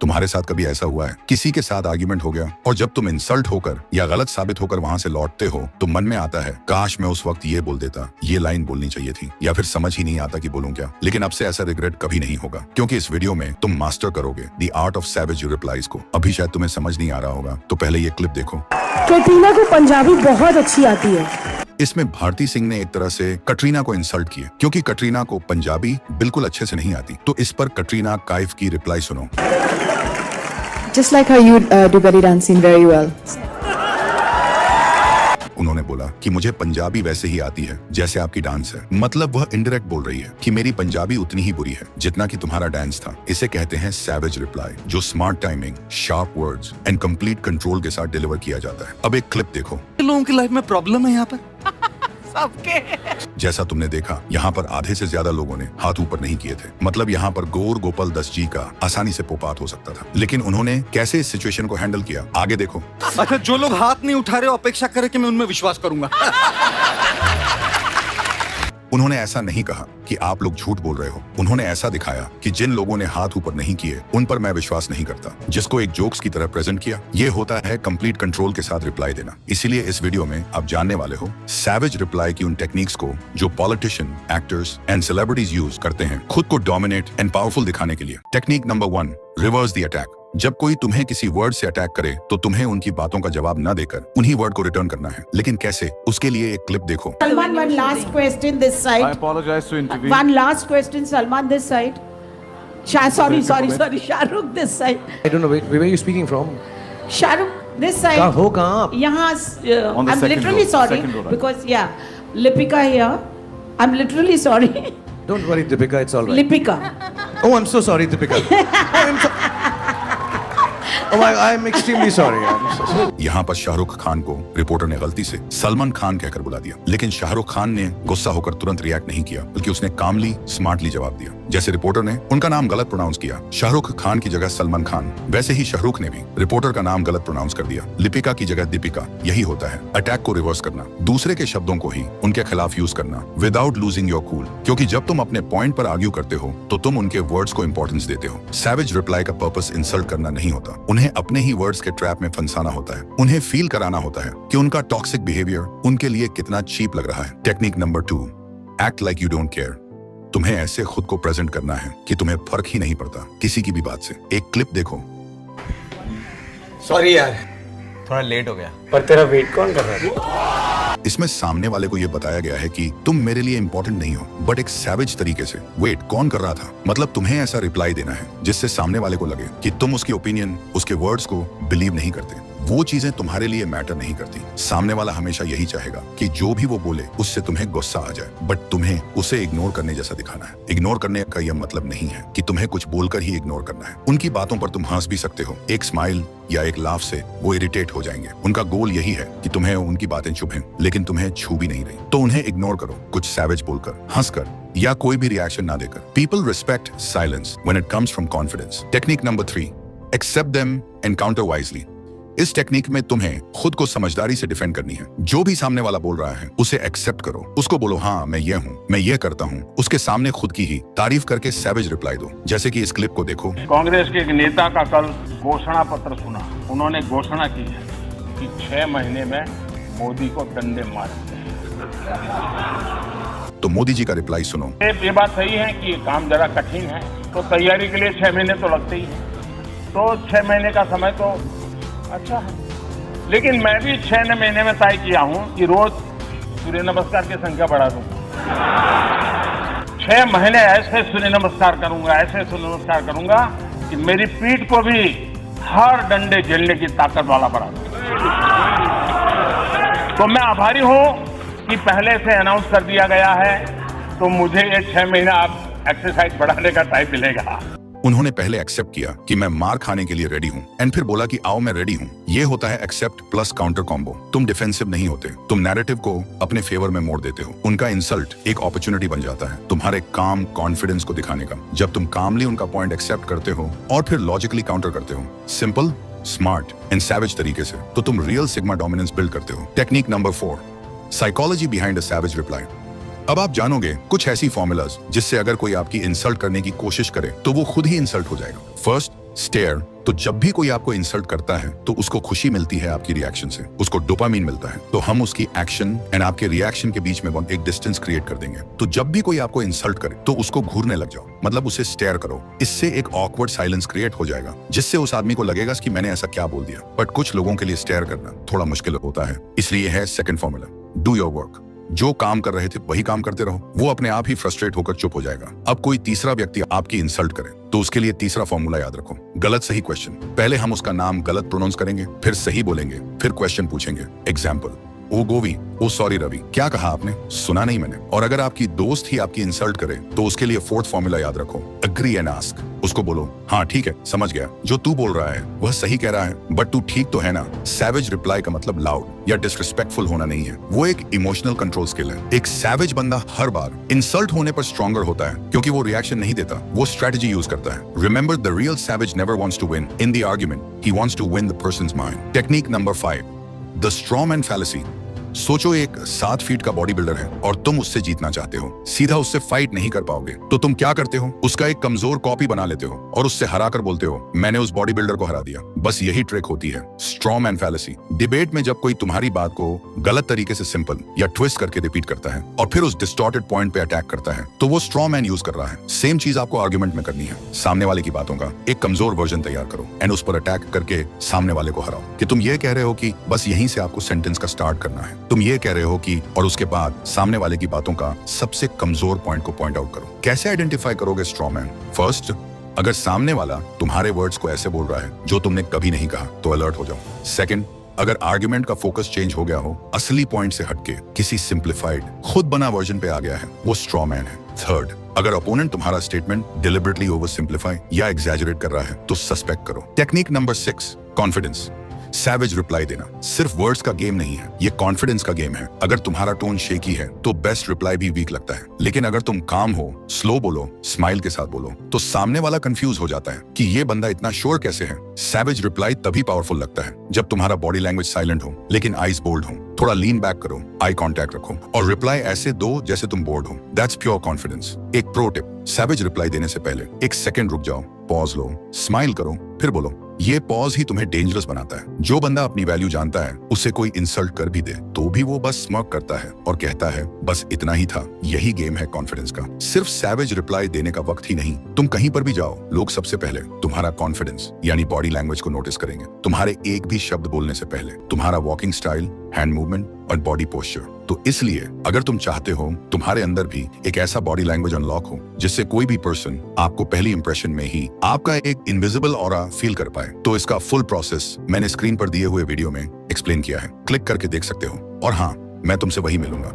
तुम्हारे साथ कभी ऐसा हुआ है किसी के साथ आर्ग्यूमेंट हो गया और जब तुम इंसल्ट होकर या गलत साबित होकर वहां से लौटते हो तो मन में आता है काश मैं उस वक्त ये बोल देता, ये लाइन बोलनी चाहिए थी, या फिर समझ ही नहीं आता कि बोलूं क्या। लेकिन अब से ऐसा रिग्रेट कभी नहीं होगा क्योंकि इस वीडियो में तुम मास्टर करोगे the art of savage replies को। अभी शायद तुम्हें समझ नहीं आ रहा होगा तो पहले ये क्लिप देखो। कैटरीना को पंजाबी बहुत अच्छी आती है। इसमें भारती सिंह ने एक तरह से कटरीना को इंसल्ट किया क्योंकि कटरीना को पंजाबी बिल्कुल अच्छे से नहीं आती। तो इस पर कटरीना काइफ की रिप्लाई सुनो। Just like how you do belly dancing very well. उन्होंने बोला कि मुझे पंजाबी वैसे ही आती है जैसे आपकी डांस है। मतलब वह इनडायरेक्ट बोल रही है कि मेरी पंजाबी उतनी ही बुरी है जितना कि तुम्हारा डांस था। इसे कहते हैं सैवेज रिप्लाई, जो smart timing, sharp words and complete control के साथ डिलीवर किया जाता है। अब एक क्लिप देखो। लोगों की लाइफ में प्रॉब्लम है यहाँ पर सबके। जैसा तुमने देखा यहाँ पर आधे से ज्यादा लोगों ने हाथ ऊपर नहीं किए थे। मतलब यहाँ पर गौर गोपाल दस जी का आसानी से पोपात हो सकता था, लेकिन उन्होंने कैसे इस सिचुएशन को हैंडल किया आगे देखो। अच्छा, जो लोग हाथ नहीं उठा रहे अपेक्षा करें कि मैं उनमें विश्वास करूंगा। उन्होंने ऐसा नहीं कहा कि आप लोग झूठ बोल रहे हो। उन्होंने ऐसा दिखाया कि जिन लोगों ने हाथ ऊपर नहीं किए उन पर मैं विश्वास नहीं करता, जिसको एक जोक्स की तरह प्रेजेंट किया। ये होता है कंप्लीट कंट्रोल के साथ रिप्लाई देना। इसीलिए इस वीडियो में आप जानने वाले हो सैवेज रिप्लाई की उन टेक्निक्स को जो politician, actors and celebrities use करते हैं खुद को डोमिनेट एंड पावरफुल दिखाने के लिए। Technique number 1, reverse the attack. जब कोई तुम्हें किसी वर्ड से अटैक करे तो तुम्हें उनकी बातों का जवाब न देकर उन्हीं वर्ड को रिटर्न करना है। लेकिन कैसे, उसके लिए एक क्लिप देखो। Salman, one last question this side. I apologize to intervene. One last question, Salman, this side. Sorry, Shahrukh, this side. I don't know, where are you speaking from? Shahrukh, this side. कहाँ आप? यहाँ, On the I'm second literally row, sorry second row, right. because Lipika here. I'm literally sorry. Don't worry, Deepika, it's all right. Lipika. Oh, I'm so sorry, Deepika. I'm extremely sorry. I'm so sorry. यहाँ पर शाहरुख खान को reporter ने गलती से सलमान खान कहकर बुला दिया, लेकिन शाहरुख खान ने गुस्सा होकर तुरंत रिएक्ट नहीं किया, बल्कि उसने कामली स्मार्टली जवाब दिया। जैसे रिपोर्टर ने उनका नाम गलत प्रोनाउंस किया, शाहरुख खान की जगह सलमान खान, वैसे ही शाहरुख ने भी रिपोर्टर का नाम गलत प्रोनाउंस कर दिया, लिपिका की जगह दीपिका। यही होता है अटैक को रिवर्स करना, दूसरे के शब्दों को ही उनके खिलाफ यूज करना विदाउट लूजिंग योर कूल। क्योंकि जब तुम अपने पॉइंट पर आर्ग्यू करते हो तो तुम उनके वर्ड्स को इंपॉर्टेंस देते हो। सैवेज रिप्लाई का पर्पस इंसल्ट करना नहीं होता, उन्हें अपने ही वर्ड्स के ट्रैप में फंसाना होता है। उन्हें फील कराना होता है कि उनका टॉक्सिक बिहेवियर उनके लिए कितना चीप लग रहा है। Technique number 2, act like you don't care. तुम्हें ऐसे खुद को प्रेजेंट करना है कि तुम्हें फर्क ही नहीं पड़ता किसी की भी बात से। एक क्लिप देखो। सॉरी यार, थोड़ा लेट हो गया। पर तेरा वेट कौन कर रहा है? इसमें सामने वाले को यह बताया गया है कि तुम मेरे लिए इंपॉर्टेंट नहीं हो, बट एक सैवेज तरीके से। वेट कौन कर रहा था? मतलब तुम्हें ऐसा रिप्लाई देना है जिससे सामने वाले को लगे कि तुम उसकी ओपिनियन, उसके वर्ड्स को बिलीव नहीं करते। वो चीजें तुम्हारे लिए मैटर नहीं करती। सामने वाला हमेशा यही चाहेगा कि जो भी वो बोले उससे तुम्हें गुस्सा आ जाए, बट तुम्हें उसे इग्नोर करने जैसा दिखाना है। इग्नोर करने का यह मतलब नहीं है कि तुम्हें कुछ बोलकर ही इग्नोर करना है। उनकी बातों पर तुम हंस भी सकते हो, एक स्माइल या एक लाफ से वो इरिटेट हो जाएंगे। उनका गोल यही है कि तुम्हें उनकी बातें चुभें, लेकिन तुम्हें छू भी नहीं रही। तो उन्हें इग्नोर करो, कुछ सैवेज बोलकर, हंसकर या कोई भी रिएक्शन ना देकर। People respect silence when it comes from confidence. Technique number 3, except them and counter wisely. इस टेक्निक में तुम्हें खुद को समझदारी से डिफेंड करनी है। जो भी सामने वाला बोल रहा है उसे एक्सेप्ट करो, उसको बोलो हाँ मैं ये हूँ, मैं ये करता हूँ। उसके सामने खुद की ही तारीफ करके सैवेज रिप्लाई दो। जैसे कि इस क्लिप को देखो। कांग्रेस के एक नेता का कल घोषणा पत्र सुना। उन्होंने घोषणा की है कि 6 महीने में मोदी को डंडे मारते हैं। तो मोदी जी का रिप्लाई सुनो। ये बात सही है कि ये काम जरा कठिन है, तो तैयारी के लिए 6 महीने तो लगते ही है। तो 6 महीने का समय तो अच्छा है, लेकिन मैं भी 6 महीने में तय किया हूं कि रोज सूर्य नमस्कार की संख्या बढ़ा दूंगा। 6 महीने ऐसे सूर्य नमस्कार करूंगा, ऐसे सूर्य नमस्कार करूंगा कि मेरी पीठ को भी हर डंडे झेलने की ताकत वाला बना दूंगा। तो मैं आभारी हूं कि पहले से अनाउंस कर दिया गया है, तो मुझे ये 6 महीना आप एक्सरसाइज बढ़ाने का टाइम मिलेगा। उन्होंने पहले एक्सेप्ट किया कि मैं मार खाने के लिए रेडी हूँ, एंड फिर बोला कि आओ मैं रेडी हूँ। ये होता है एक्सेप्ट प्लस काउंटर कॉम्बो। तुम डिफेंसिव नहीं होते, तुम नैरेटिव को अपने फेवर में मोड़ देते हो। उनका इंसल्ट एक अपॉर्चुनिटी बन जाता है तुम्हारे काम कॉन्फिडेंस को दिखाने का। जब तुम कामली उनका पॉइंट एक्सेप्ट करते हो और फिर लॉजिकली काउंटर करते हो, सिंपल, स्मार्ट एंड सैवेज तरीके से, तो तुम रियल सिग्मा डोमिनेंस बिल्ड करते हो। Technique number 4, psychology behind a savage reply. अब आप जानोगे कुछ ऐसी फॉर्मूलाज जिससे अगर कोई आपकी इंसल्ट करने की कोशिश करे तो वो खुद ही इंसल्ट हो जाएगा। फर्स्ट, स्टेयर, तो जब भी कोई आपको इंसल्ट करता है तो उसको खुशी मिलती है आपकी रिएक्शन से, उसको डोपामीन मिलता है, तो हम उसकी एक्शन एंड आपके रिएक्शन के बीच में एक डिस्टेंस क्रिएट कर देंगे। तो जब भी कोई आपको इंसल्ट करे तो उसको घूरने लग जाओ, मतलब उसे स्टेयर करो। इससे एक ऑकवर्ड साइलेंस क्रिएट हो जाएगा जिससे उस आदमी को लगेगा कि मैंने ऐसा क्या बोल दिया। बट कुछ लोगों के लिए स्टेयर करना थोड़ा मुश्किल होता है, इसलिए है second formula, do your work. जो काम कर रहे थे वही काम करते रहो, वो अपने आप ही फ्रस्ट्रेट होकर चुप हो जाएगा। अब कोई तीसरा व्यक्ति आपकी इंसल्ट करे तो उसके लिए तीसरा फॉर्मूला याद रखो, गलत सही क्वेश्चन। पहले हम उसका नाम गलत प्रोनाउंस करेंगे, फिर सही बोलेंगे, फिर क्वेश्चन पूछेंगे। एग्जाम्पल, ओ गोवी, ओ सॉरी रवि, क्या कहा आपने? सुना नहीं मैंने। और अगर आपकी दोस्त ही आपकी इंसल्ट करे तो उसके लिए फोर्थ फॉर्मूला याद रखो, अग्री एंड आस्क। उसको बोलो, हाँ ठीक है, समझ गया, जो तू बोल रहा है वह सही कह रहा है, बट तू ठीक तो है ना। सैवेज रिप्लाई का मतलब लाउड या डिसरिस्पेक्टफुल होना नहीं है, वो एक इमोशनल कंट्रोल स्किल है। एक सैवेज बंदा हर बार इंसल्ट होने पर स्ट्रॉन्गर होता है क्योंकि वो रिएक्शन नहीं देता, वो स्ट्रेटजी यूज करता है। Remember, the real savage never wants to win in the argument, he wants to win the person's mind. Technique number 5, the strawman fallacy. सोचो एक 7 फीट का बॉडी बिल्डर है और तुम उससे जीतना चाहते हो, सीधा उससे फाइट नहीं कर पाओगे, तो तुम क्या करते हो? उसका एक कमजोर कॉपी बना लेते हो और उससे हराकर बोलते हो, मैंने उस बॉडी बिल्डर को हरा दिया। बस यही ट्रिक होती है, स्ट्रॉमैन फैलेसी। डिबेट में जब कोई तुम्हारी बात को गलत तरीके से सिंपल या ट्विस्ट करके रिपीट करता है और फिर उस डिस्टॉर्टेड पॉइंट पे अटैक करता है, तो वो स्ट्रॉमैन यूज कर रहा है। सेम चीज आपको आर्गुमेंट में करनी है। सामने वाले की बातों का एक कमजोर वर्जन तैयार करो एंड उस पर अटैक करके सामने वाले को हराओ कि तुम ये कह रहे हो कि बस यहीं से आपको सेंटेंस का स्टार्ट करना है, तुम ये कह रहे हो कि, और उसके बाद सामने वाले की बातों का सबसे कमजोर पॉइंट को पॉइंट आउट करो। कैसे आइडेंटिफाई करोगे स्ट्रॉमैन? फर्स्ट, अगर सामने वाला तुम्हारे वर्ड्स को ऐसे बोल रहा है जो तुमने कभी नहीं कहा तो अलर्ट हो जाओ। सेकंड, अगर आर्गुमेंट का फोकस चेंज हो गया हो, असली पॉइंट से हटके किसी सिंप्लीफाइड खुद बना वर्जन पे आ गया है, वो स्ट्रॉमैन है। थर्ड, अगर अपोनेंट तुम्हारा स्टेटमेंट डिलिबरेटली ओवर सिंप्लीफाई या एग्जैजरेट कर रहा है तो सस्पेक्ट करो। Technique number 6, confidence. Savage reply देना सिर्फ वर्ड्स का गेम नहीं है, ये कॉन्फिडेंस का गेम है। अगर तुम्हारा टोन शेकी है तो बेस्ट रिप्लाई भी वीक लगता है, लेकिन अगर तुम काम हो, स्लो बोलो, स्माइल के साथ बोलो, तो सामने वाला कंफ्यूज हो जाता है कि ये बंदा इतना श्योर कैसे है। सैवेज रिप्लाई तभी पावरफुल लगता है जब तुम्हारा बॉडी लैंग्वेज साइलेंट हो लेकिन आईज बोल्ड हो। थोड़ा लीन बैक करो, आई कांटेक्ट रखो और रिप्लाई ऐसे दो जैसे तुम बोर्ड हो। That's pure confidence. एक प्रो टिप, सैवेज रिप्लाई देने से पहले 1 सेकंड रुक जाओ, पॉज लो, स्माइल करो, फिर बोलो। ये पॉज ही तुम्हें डेंजरस बनाता है। जो बंदा अपनी वैल्यू जानता है, उसे कोई इंसल्ट कर भी दे तो भी वो बस स्मर्क करता है और कहता है बस इतना ही था। यही गेम है कॉन्फिडेंस का। सिर्फ सैवेज रिप्लाई देने का वक्त ही नहीं, तुम कहीं पर भी जाओ, लोग सबसे पहले तुम्हारा कॉन्फिडेंस यानी बॉडी लैंग्वेज को नोटिस करेंगे। तुम्हारे एक भी शब्द बोलने से पहले तुम्हारा वॉकिंग स्टाइल, हैंड मूवमेंट और बॉडी पोस्चर। तो इसलिए अगर तुम चाहते हो तुम्हारे अंदर भी एक ऐसा बॉडी लैंग्वेज अनलॉक हो जिससे कोई भी पर्सन आपको पहली इंप्रेशन में ही आपका एक इनविजिबल ऑरा फील कर पाए, तो इसका फुल प्रोसेस मैंने स्क्रीन पर दिए हुए वीडियो में एक्सप्लेन किया है, क्लिक करके देख सकते हो। और हाँ, मैं तुमसे वही मिलूंगा